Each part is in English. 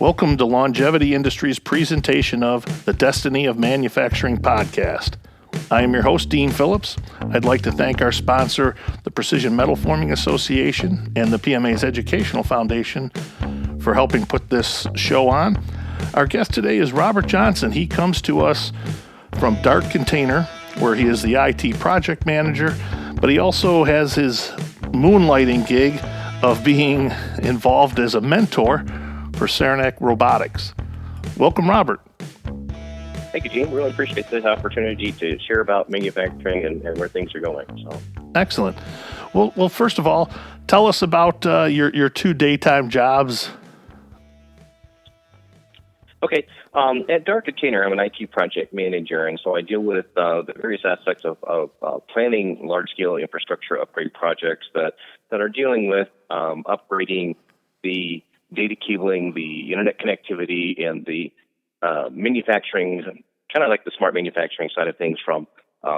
Welcome to Longevity Industries' presentation of the Destiny of Manufacturing podcast. I am your host, Dean Phillips. I'd like to thank our sponsor, the Precision Metal Forming Association and the PMA's Educational Foundation for helping put this show on. Our guest today is Robert Johnson. He comes to us from Dart Container, where he is the IT project manager, but he also has his moonlighting gig of being involved as a mentor for Saranac Robotics. Welcome, Robert. Thank you, Gene. Really appreciate this opportunity to share about manufacturing and where things are going. So, excellent. Well, first of all, tell us about your two daytime jobs. Okay. At Dart Container, I'm an IT project manager, and so I deal with the various aspects of planning large-scale infrastructure upgrade projects that are dealing with upgrading the data cabling, the internet connectivity, and the manufacturing, kind of like the smart manufacturing side of things, from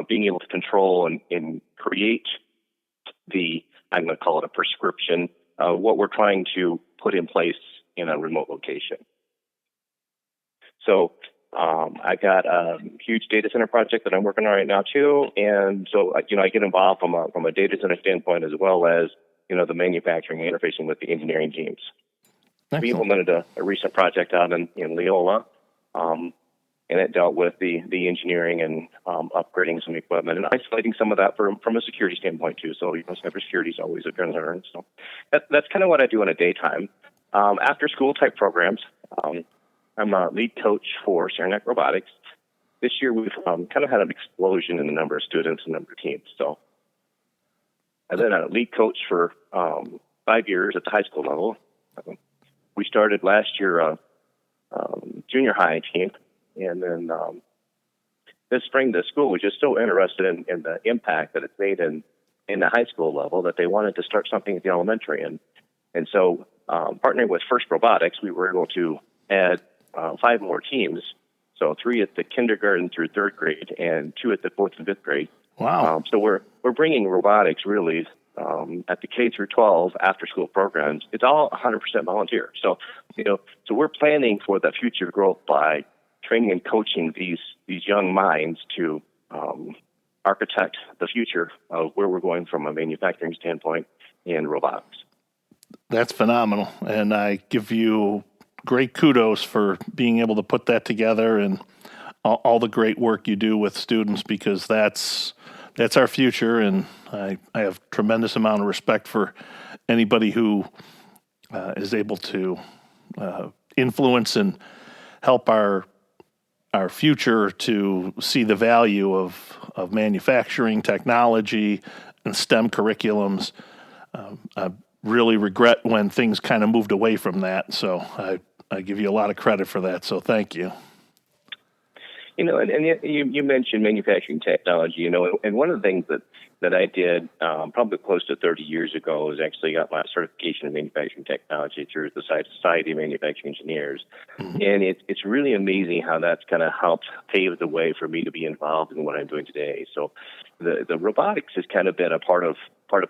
being able to control and create I'm going to call it a prescription, what we're trying to put in place in a remote location. So I got a huge data center project that I'm working on right now too, and so I get involved from a data center standpoint as well as the manufacturing interfacing with the engineering teams. Excellent. We implemented a recent project out in Leola, and it dealt with the engineering and upgrading some equipment and isolating some of that from a security standpoint too. So cybersecurity is always a concern. So that's kind of what I do in a daytime. After school type programs. I'm a lead coach for Saranac Robotics. This year, we've kind of had an explosion in the number of students and number of teams. So I've been a lead coach for 5 years at the high school level. We started last year a junior high team, and then this spring, the school was just so interested in the impact that it's made in the high school level that they wanted to start something at the elementary. And so partnering with First Robotics, we were able to add 5 more teams, so 3 at the kindergarten through 3rd grade and 2 at the 4th and 5th grade. Wow! So we're bringing robotics really at the K through 12 after school programs. It's all 100% volunteer. So so we're planning for the future growth by training and coaching these young minds to architect the future of where we're going from a manufacturing standpoint in robotics. That's phenomenal, and I give you great kudos for being able to put that together and all the great work you do with students, because that's our future, and I have tremendous amount of respect for anybody who is able to influence and help our future to see the value of manufacturing, technology, and STEM curriculums. I really regret when things kind of moved away from that, so I give you a lot of credit for that, so thank you. And you mentioned manufacturing technology, and one of the things that I did probably close to 30 years ago is actually got my certification in manufacturing technology through the Society of Manufacturing Engineers. Mm-hmm. And it's really amazing how that's kind of helped pave the way for me to be involved in what I'm doing today. So the robotics has kind of been a part of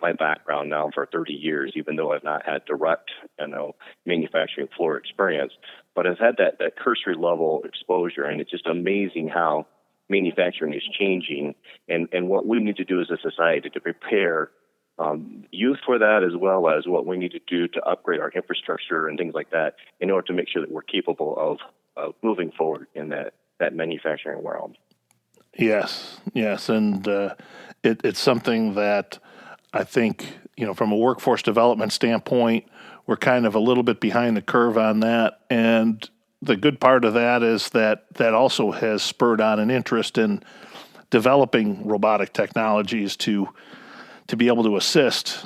my background now for 30 years, even though I've not had direct, manufacturing floor experience, but I've had that cursory level exposure, and it's just amazing how manufacturing is changing and what we need to do as a society to prepare youth for that, as well as what we need to do to upgrade our infrastructure and things like that in order to make sure that we're capable of moving forward in that manufacturing realm. Yes, and it's something that I think, from a workforce development standpoint, we're kind of a little bit behind the curve on that. And the good part of that is that also has spurred on an interest in developing robotic technologies to be able to assist,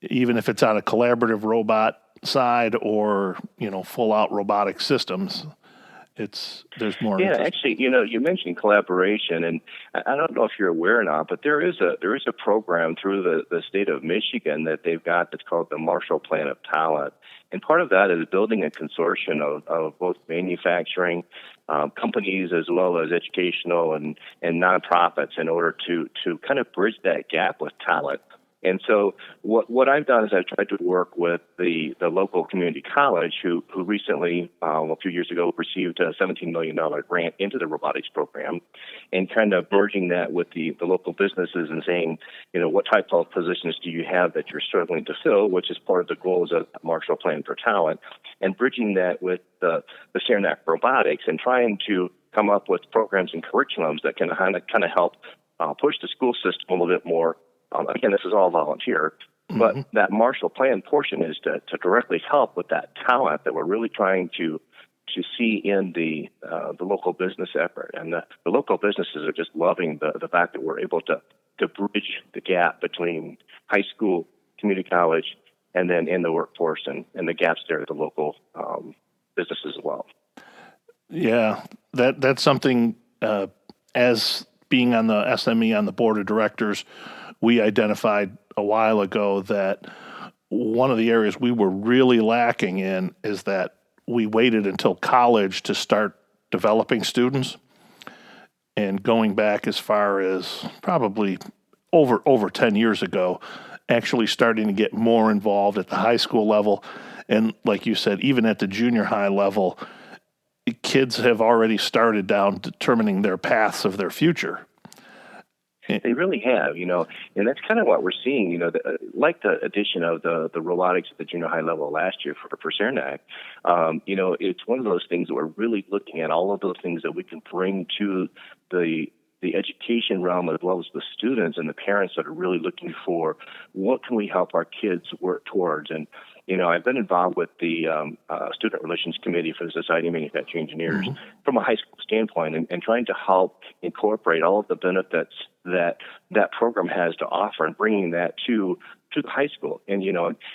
even if it's on a collaborative robot side or, full out robotic systems. There's more. Yeah, actually, you mentioned collaboration, and I don't know if you're aware or not, but there is a program through the state of Michigan that they've got that's called the Marshall Plan of Talent, and part of that is building a consortium of both manufacturing companies as well as educational and nonprofits in order to kind of bridge that gap with talent And so what I've done is I've tried to work with the local community college who recently, a few years ago, received a $17 million grant into the robotics program, and kind of merging that with the local businesses and saying, what type of positions do you have that you're struggling to fill, which is part of the goals of Marshall Plan for Talent, and bridging that with the CERNAC robotics and trying to come up with programs and curriculums that can kind of help push the school system a little bit more. Again, this is all volunteer, but that Marshall Plan portion is to directly help with that talent that we're really trying to see in the local business effort. And the local businesses are just loving the fact that we're able to bridge the gap between high school, community college, and then in the workforce, and the gaps there at the local businesses as well. Yeah, that's something, as being on the SME on the board of directors, we identified a while ago that one of the areas we were really lacking in is that we waited until college to start developing students, and going back as far as probably over 10 years ago, actually starting to get more involved at the high school level. And like you said, even at the junior high level, kids have already started down determining their paths of their future. They really have, and that's kind of what we're seeing, like the addition of the robotics at the junior high level last year for CERNAC. It's one of those things that we're really looking at all of those things that we can bring to the education realm, as well as the students and the parents that are really looking for what can we help our kids work towards. And I've been involved with the Student Relations Committee for the Society of Manufacturing Engineers from a high school standpoint, and trying to help incorporate all of the benefits that program has to offer, and bringing that to the high school. And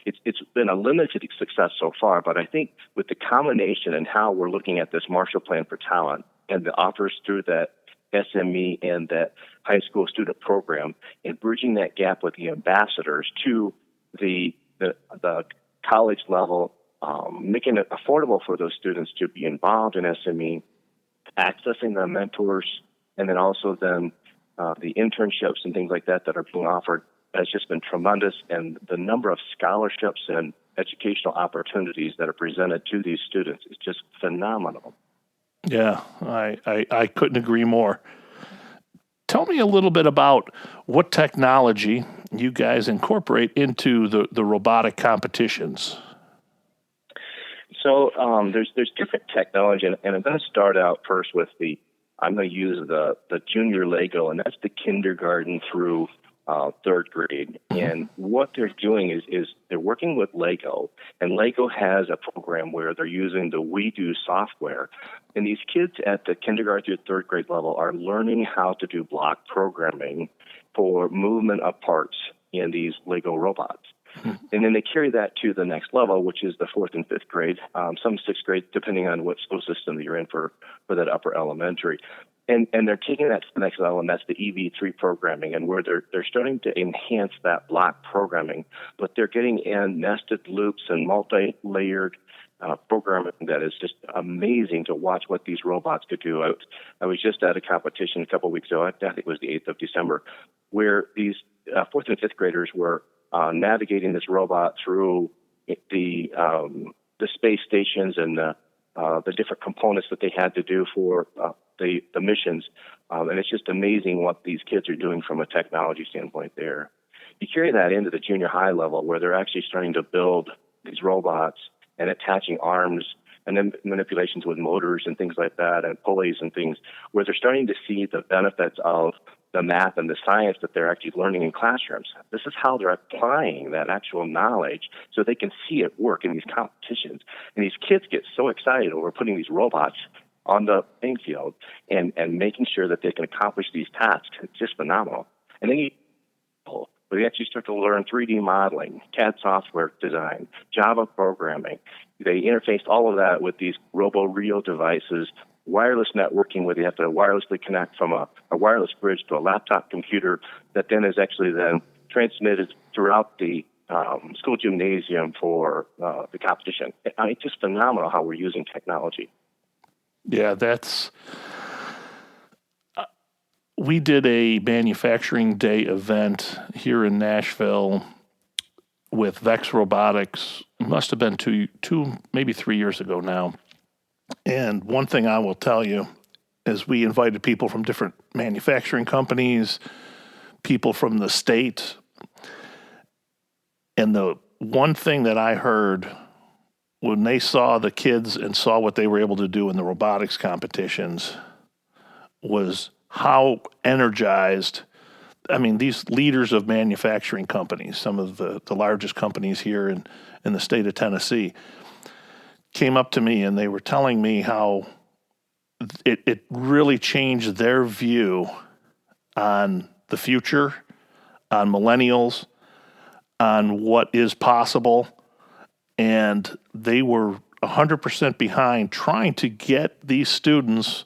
it's been a limited success so far, but I think with the combination and how we're looking at this Marshall Plan for Talent and the offers through that SME and that high school student program, and bridging that gap with the ambassadors to the college level, making it affordable for those students to be involved in SME, accessing the mentors, and then also then the internships and things like that are being offered has just been tremendous. And the number of scholarships and educational opportunities that are presented to these students is just phenomenal. Yeah, I couldn't agree more. Tell me a little bit about what technology you guys incorporate into the robotic competitions. So there's different technology, and I'm going to start out first with I'm going to use the junior Lego, and that's the kindergarten through third grade. And what they're doing is they're working with Lego, and Lego has a program where they're using the WeDo software. And these kids at the kindergarten through third grade level are learning how to do block programming for movement of parts in these Lego robots. And then they carry that to the next level, which is the fourth and fifth grade, some sixth grade, depending on what school system that you're in for that upper elementary. And they're taking that to the next level, and that's the EV3 programming, and where they're starting to enhance that block programming, but they're getting in nested loops and multi-layered programming that is just amazing to watch what these robots could do. I was just at a competition a couple of weeks ago, I think it was the 8th of December, where these fourth and fifth graders were navigating this robot through the space stations and the different components that they had to do for the missions. And it's just amazing what these kids are doing from a technology standpoint there. You carry that into the junior high level, where they're actually starting to build these robots and attaching arms and then manipulations with motors and things like that, and pulleys and things, where they're starting to see the benefits of the math and the science that they're actually learning in classrooms. This is how they're applying that actual knowledge so they can see it work in these competitions. And these kids get so excited over putting these robots on the playing field and making sure that they can accomplish these tasks. It's just phenomenal. And then they actually start to learn 3D modeling, CAD software design, Java programming. They interface all of that with these robo-real devices, wireless networking, where they have to wirelessly connect from a wireless bridge to a laptop computer that then is actually then transmitted throughout the school gymnasium for the competition. It's just phenomenal how we're using technology. Yeah, that's we did a manufacturing day event here in Nashville with Vex Robotics. It must have been two, maybe 3 years ago now. And one thing I will tell you is we invited people from different manufacturing companies, people from the state. And the one thing that I heard when they saw the kids and saw what they were able to do in the robotics competitions was how energized, I mean, these leaders of manufacturing companies, some of the largest companies here in the state of Tennessee, came up to me and they were telling me how it really changed their view on the future, on millennials, on what is possible. And they were 100% behind trying to get these students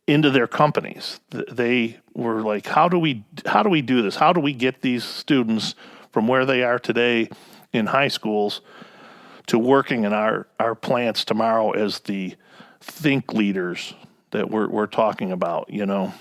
into their companies. They were like, how do we do this? How do we get these students from where they are today in high schools to working in our plants tomorrow as the think leaders that we're talking about, you know?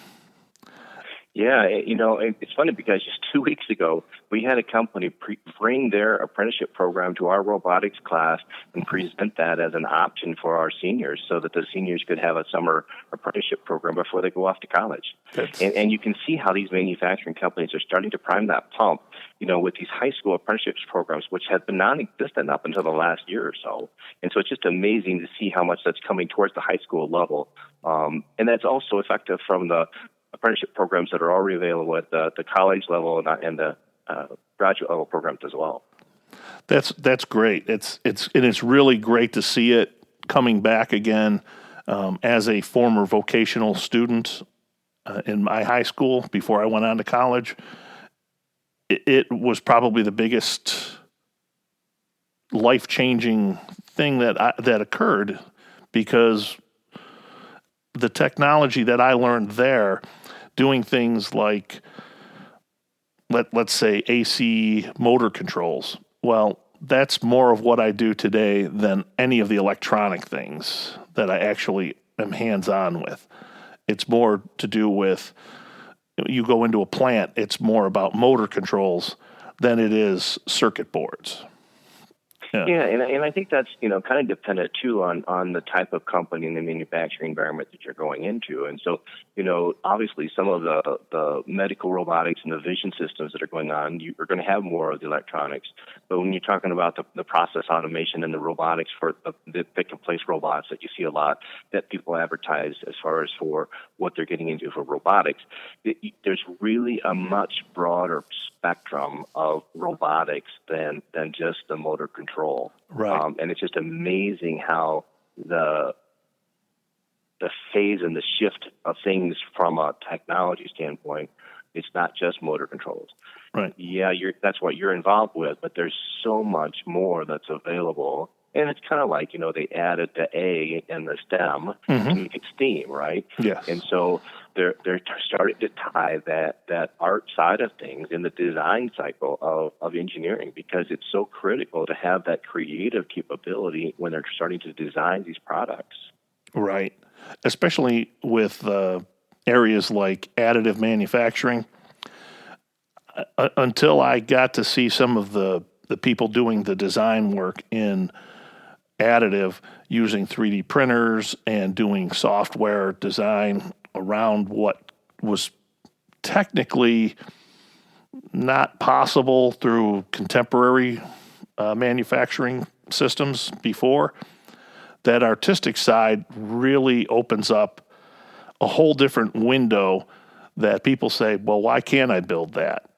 Yeah, it's funny because just 2 weeks ago, we had a company bring their apprenticeship program to our robotics class and present that as an option for our seniors so that the seniors could have a summer apprenticeship program before they go off to college. And you can see how these manufacturing companies are starting to prime that pump, with these high school apprenticeships programs, which have been non-existent up until the last year or so. And so it's just amazing to see how much that's coming towards the high school level. And that's also effective from the apprenticeship programs that are already available at the college level and the graduate level programs as well. That's great. It's really great to see it coming back again. As a former vocational student in my high school before I went on to college, it was probably the biggest life-changing thing that occurred, because the technology that I learned there, doing things like, let's say, AC motor controls. Well, that's more of what I do today than any of the electronic things that I actually am hands-on with. It's more to do with, you go into a plant, it's more about motor controls than it is circuit boards. Yeah, and I think that's kind of dependent too on the type of company and the manufacturing environment that you're going into. And so obviously some of the medical robotics and the vision systems that are going on, you are going to have more of the electronics. But when you're talking about the process automation and the robotics for the pick and place robots that you see a lot that people advertise as far as for what they're getting into for robotics, there's really a much broader spectrum of robotics than just the motor control. Right. And it's just amazing how the phase and the shift of things from a technology standpoint, it's not just motor controls. Right. Yeah, that's what you're involved with, but there's so much more that's available. And it's kind of like, they added the A in the STEM to make it STEAM, right? Yes. And so they're starting to tie that art side of things in the design cycle of engineering, because it's so critical to have that creative capability when they're starting to design these products. Right. Especially with areas like additive manufacturing. Until I got to see some of the people doing the design work in additive using 3D printers and doing software design around what was technically not possible through contemporary manufacturing systems before, that artistic side really opens up a whole different window that people say, well, why can't I build that?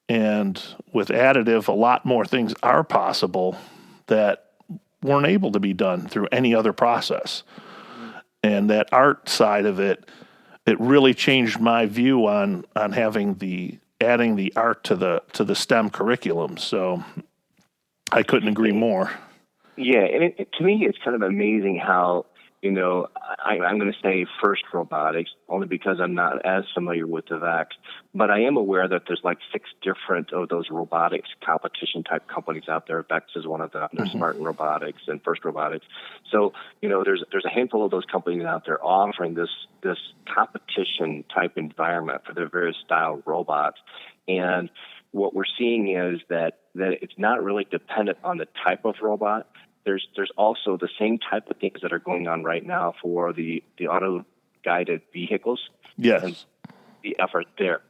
And with additive, a lot more things are possible that weren't able to be done through any other process. And that art side of it really changed my view on adding the art to the STEM curriculum. So I couldn't agree more. Yeah, and to me, it's kind of amazing how I'm going to say FIRST Robotics, only because I'm not as familiar with the VAX, but I am aware that there's like 6 different of those robotics competition type companies out there. VEX is one of them. There's Spartan Robotics and FIRST Robotics. So, there's a handful of those companies out there offering this competition type environment for their various style robots. And what we're seeing is that it's not really dependent on the type of robot. There's also the same type of things that are going on right now for the auto-guided vehicles. Yes. And the effort there.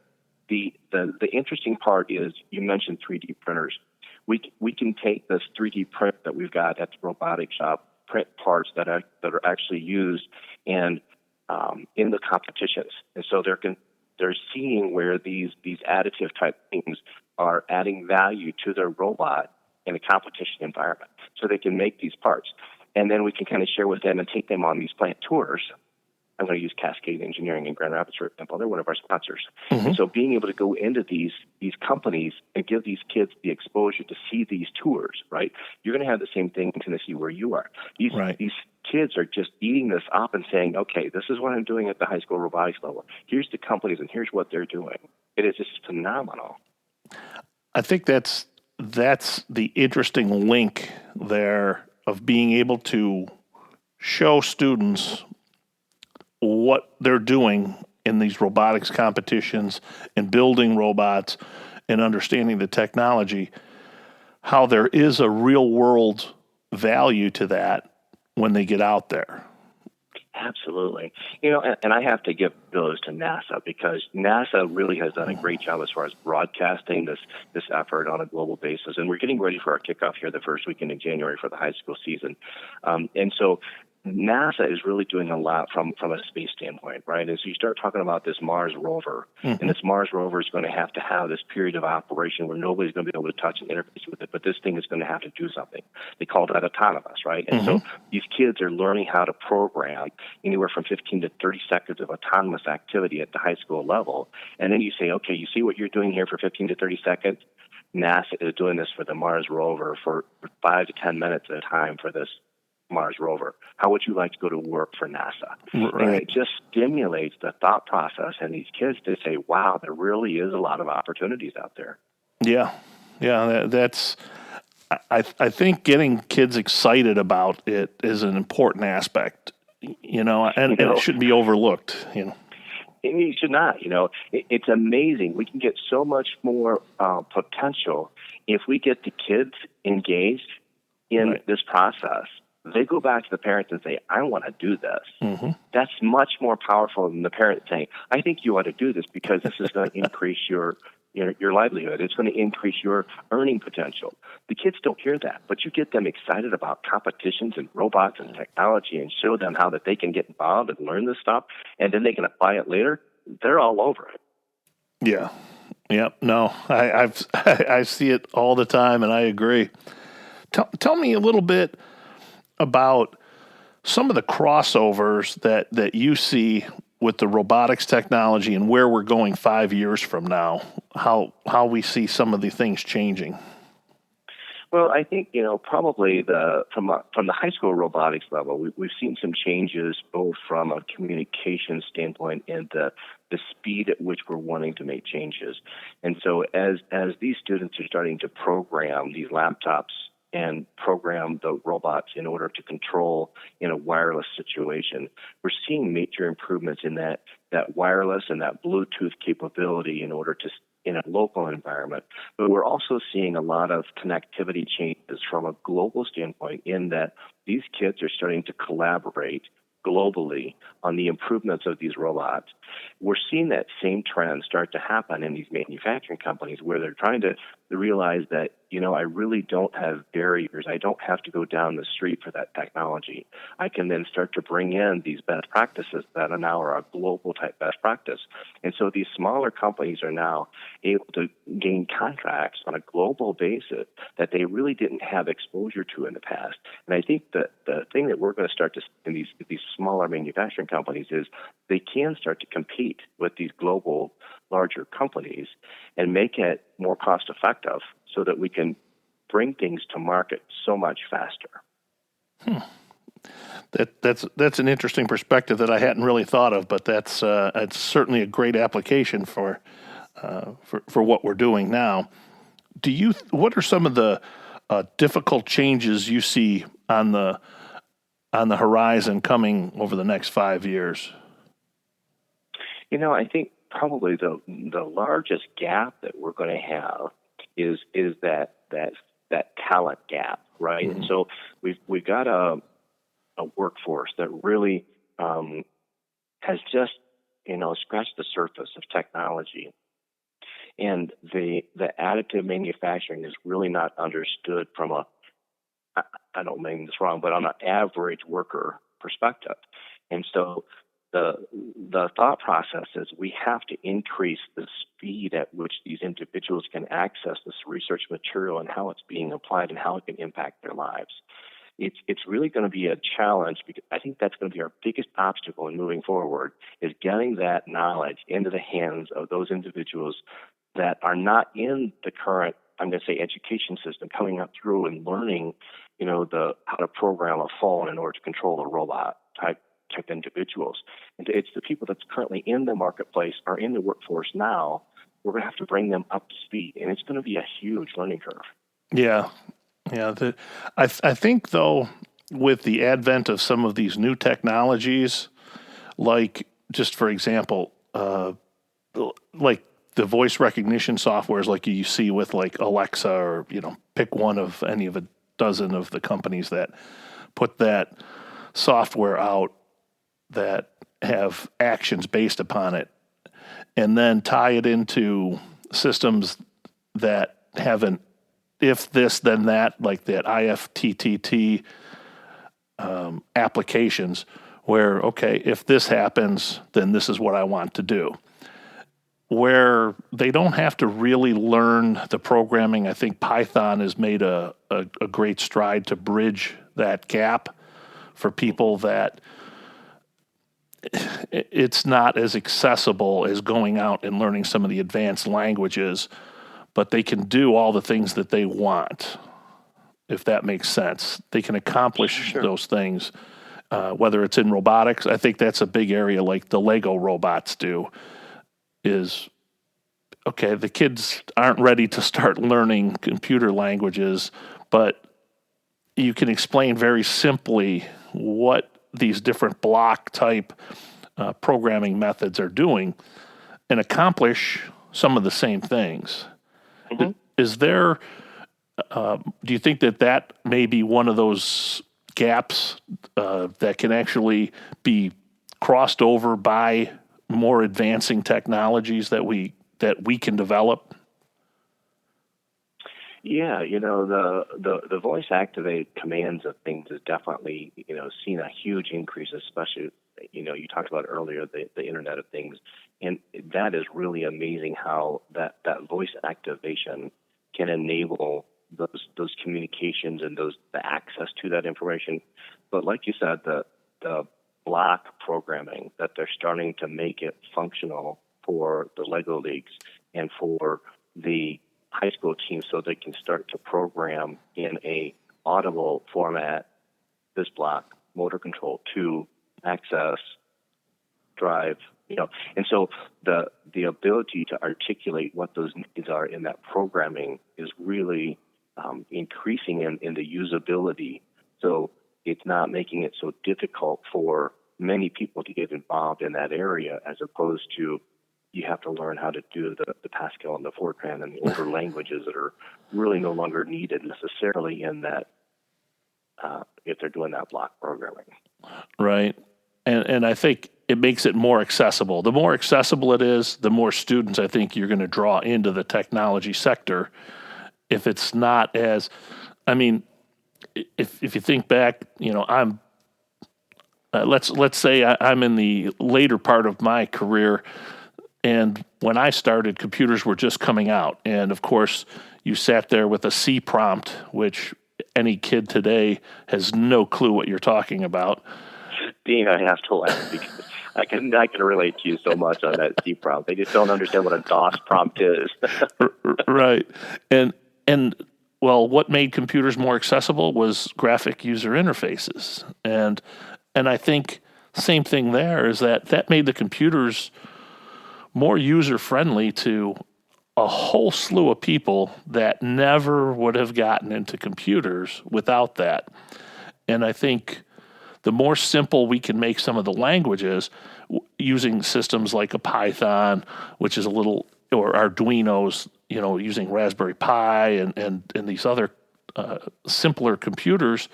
The interesting part is you mentioned 3D printers. We can take this 3D print that we've got at the robotic shop, print parts that are actually used in the competitions, and so they're seeing where these additive type things are adding value to their robot in a competition environment, so they can make these parts. And then we can kind of share with them and take them on these plant tours. I'm going to use Cascade Engineering in Grand Rapids, for example. They're one of our sponsors. And so being able to go into these companies and give these kids the exposure to see these tours, right? You're going to have the same thing in Tennessee where you are. These kids are just eating this up and saying, okay, this is what I'm doing at the high school robotics level. Here's the companies and here's what they're doing. It is just phenomenal. I think that's the interesting link there of being able to show students what they're doing in these robotics competitions and building robots and understanding the technology, how there is a real world value to that when they get out there. Absolutely. And I have to give those to NASA, because NASA really has done a great job as far as broadcasting this effort on a global basis. And we're getting ready for our kickoff here the first weekend in January for the high school season. And so NASA is really doing a lot from a space standpoint, right? And so you start talking about this Mars rover, and this Mars rover is going to have this period of operation where nobody's going to be able to touch and interface with it, but this thing is going to have to do something. They call that autonomous, right? And so these kids are learning how to program anywhere from 15 to 30 seconds of autonomous activity at the high school level. And then you say, okay, you see what you're doing here for 15 to 30 seconds? NASA is doing this for the Mars rover for 5 to 10 minutes at a time for this Mars rover. How would you like to go to work for NASA? Right. And it just stimulates the thought process in these kids to say, wow, there really is a lot of opportunities out there. Yeah. That's I think getting kids excited about it is an important aspect, and it shouldn't be overlooked, And you should not, It's amazing. We can get so much more potential if we get the kids engaged in this process. They go back to the parents and say, I want to do this. That's much more powerful than the parent saying, I think you ought to do this because this is going to increase your livelihood. It's going to increase your earning potential. The kids don't hear that, but you get them excited about competitions and robots and technology and show them how that they can get involved and learn this stuff, and then they can apply it later. They're all over it. Yeah. Yep. No, I see it all the time, and I agree. Tell me a little bit about some of the crossovers that you see with the robotics technology and where we're going 5 years from now, how we see some of the things changing. Well, I think, probably from the high school robotics level, we've seen some changes both from a communication standpoint and the speed at which we're wanting to make changes. And so as these students are starting to program these laptops and program the robots in order to control in a wireless situation, we're seeing major improvements in that wireless and that Bluetooth capability in order to in a local environment. But we're also seeing a lot of connectivity changes from a global standpoint in that these kids are starting to collaborate globally on the improvements of these robots. We're seeing that same trend start to happen in these manufacturing companies where they're trying to realize that, I really don't have barriers. I don't have to go down the street for that technology. I can then start to bring in these best practices that are now a global type best practice. And so these smaller companies are now able to gain contracts on a global basis that they really didn't have exposure to in the past. And I think that the thing that we're going to start to see in these smaller manufacturing companies is they can start to compete with these global larger companies and make it more cost effective so that we can bring things to market so much faster. That's an interesting perspective that I hadn't really thought of, but that's it's certainly a great application for what we're doing now. What are some of the difficult changes you see on the horizon coming over the next 5 years? I think probably the largest gap that we're going to have is that talent gap, right? Mm-hmm. And so we've got a workforce that really has just scratched the surface of technology, and the additive manufacturing is really not understood from I don't mean this wrong, but on an average worker perspective. And so the thought process is we have to increase the speed at which these individuals can access this research material and how it's being applied and how it can impact their lives. It's really going to be a challenge, because I think that's going to be our biggest obstacle in moving forward, is getting that knowledge into the hands of those individuals that are not in the current, I'm going to say, education system, coming up through and learning, how to program a phone in order to control a robot type individuals. And it's the people that's currently in the marketplace or in the workforce now. We're going to have to bring them up to speed, and it's going to be a huge learning curve. Yeah, yeah. I think though, with the advent of some of these new technologies, like just for example, like the voice recognition softwares, like you see with like Alexa, or pick one of any of a dozen of the companies that put that software out that have actions based upon it, and then tie it into systems that have an if this then that, like that IFTTT applications, where okay, if this happens, then this is what I want to do. Where they don't have to really learn the programming. I think Python has made a great stride to bridge that gap for people that it's not as accessible as going out and learning some of the advanced languages, but they can do all the things that they want, if that makes sense. They can accomplish those things, whether it's in robotics. I think that's a big area, like the Lego robots do, is, okay, the kids aren't ready to start learning computer languages, but you can explain very simply what these different block type programming methods are doing and accomplish some of the same things. Mm-hmm. Is there, do you think that may be one of those gaps that can actually be crossed over by more advancing technologies that we can develop? Yeah, the voice activated commands of things has definitely, seen a huge increase, especially, you talked about earlier, the Internet of Things. And that is really amazing how that voice activation can enable those communications and the access to that information. But like you said, the block programming that they're starting to make it functional for the Lego leagues and for the high school teams, so they can start to program in a audible format this block, motor control, to access, drive, and so the ability to articulate what those needs are in that programming is really increasing in the usability. So it's not making it so difficult for many people to get involved in that area, as opposed to you have to learn how to do the Pascal and the Fortran and the older languages that are really no longer needed necessarily in that, if they're doing that block programming. Right. And I think it makes it more accessible. The more accessible it is, the more students I think you're going to draw into the technology sector. If it's not as, I mean, if you think back, I'm, let's say I'm in the later part of my career, and when I started, computers were just coming out. And of course, you sat there with a C prompt, which any kid today has no clue what you're talking about. Dean, I have to laugh because I can relate to you so much on that C prompt. They just don't understand what a DOS prompt is. Right. And well, what made computers more accessible was graphic user interfaces. And I think same thing there is that made the computers more user friendly to a whole slew of people that never would have gotten into computers without that. And I think the more simple we can make some of the languages using systems like a Python, which is a little, or Arduinos, using Raspberry Pi and these other simpler computers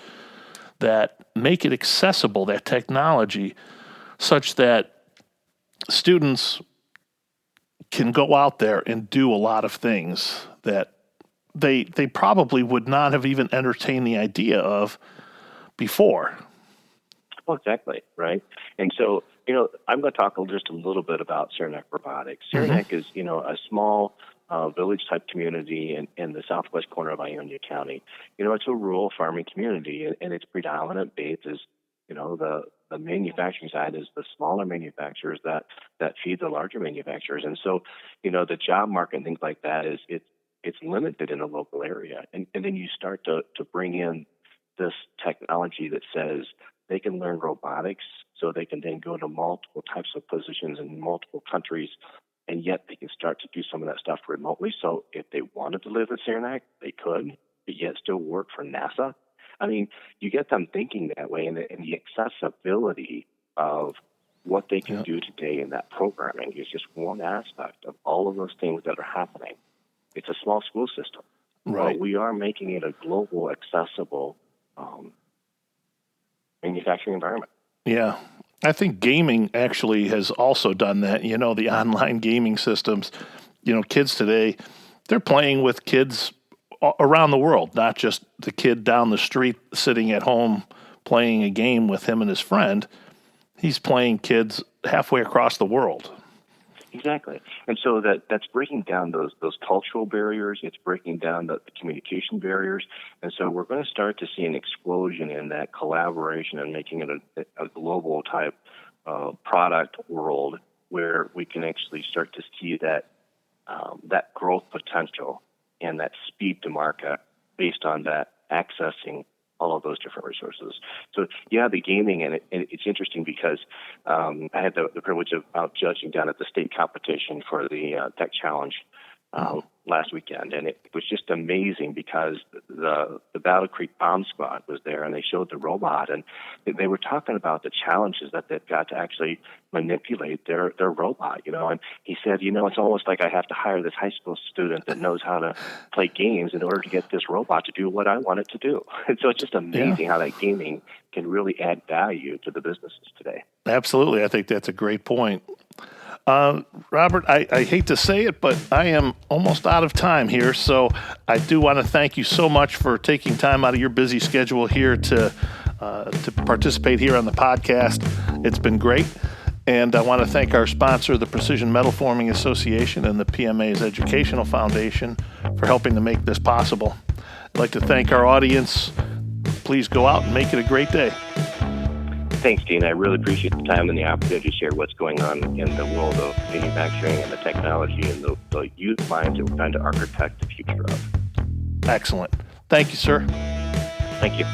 that make it accessible, that technology, such that students can go out there and do a lot of things that they probably would not have even entertained the idea of before. Oh, exactly, right? And so, I'm going to talk just a little bit about Saranac Robotics. Saranac is, a small village-type community in the southwest corner of Ionia County. It's a rural farming community, and its predominant base is, the manufacturing side is the smaller manufacturers that feed the larger manufacturers. And so, the job market and things like that it's limited in a local area. And then you start to bring in this technology that says they can learn robotics so they can then go to multiple types of positions in multiple countries, and yet they can start to do some of that stuff remotely. So if they wanted to live at Saranac, they could, but yet still work for NASA. I mean, you get them thinking that way, and the accessibility of what they can do today in that programming is just one aspect of all of those things that are happening. It's a small school system, right? But we are making it a global, accessible manufacturing environment. Yeah. I think gaming actually has also done that. The online gaming systems, kids today, they're playing with kids around the world, not just the kid down the street sitting at home playing a game with him and his friend. He's playing kids halfway across the world. Exactly. And so that's breaking down those cultural barriers. It's breaking down the communication barriers. And so we're going to start to see an explosion in that collaboration and making it a global type product world where we can actually start to see that growth potential and that speed to market based on that accessing all of those different resources. So the gaming, and it's interesting because I had the privilege of out judging down at the state competition for the Tech Challenge last weekend, and it was just amazing because the Battle Creek Bomb Squad was there, and they showed the robot, and they were talking about the challenges that they've got to actually manipulate their robot, and he said, it's almost like I have to hire this high school student that knows how to play games in order to get this robot to do what I want it to do. And so it's just amazing how that gaming can really add value to the businesses today. Absolutely. I think that's a great point. Robert, I hate to say it, but I am almost out of time here, so I do want to thank you so much for taking time out of your busy schedule here to participate here on the podcast. It's been great, and I want to thank our sponsor, the Precision Metal Forming Association and the PMA's Educational Foundation, for helping to make this possible. I'd like to thank our audience. Please go out and make it a great day. Thanks, Dean. I really appreciate the time and the opportunity to share what's going on in the world of manufacturing and the technology and the youth minds that we're trying to architect the future of. Excellent. Thank you, sir. Thank you.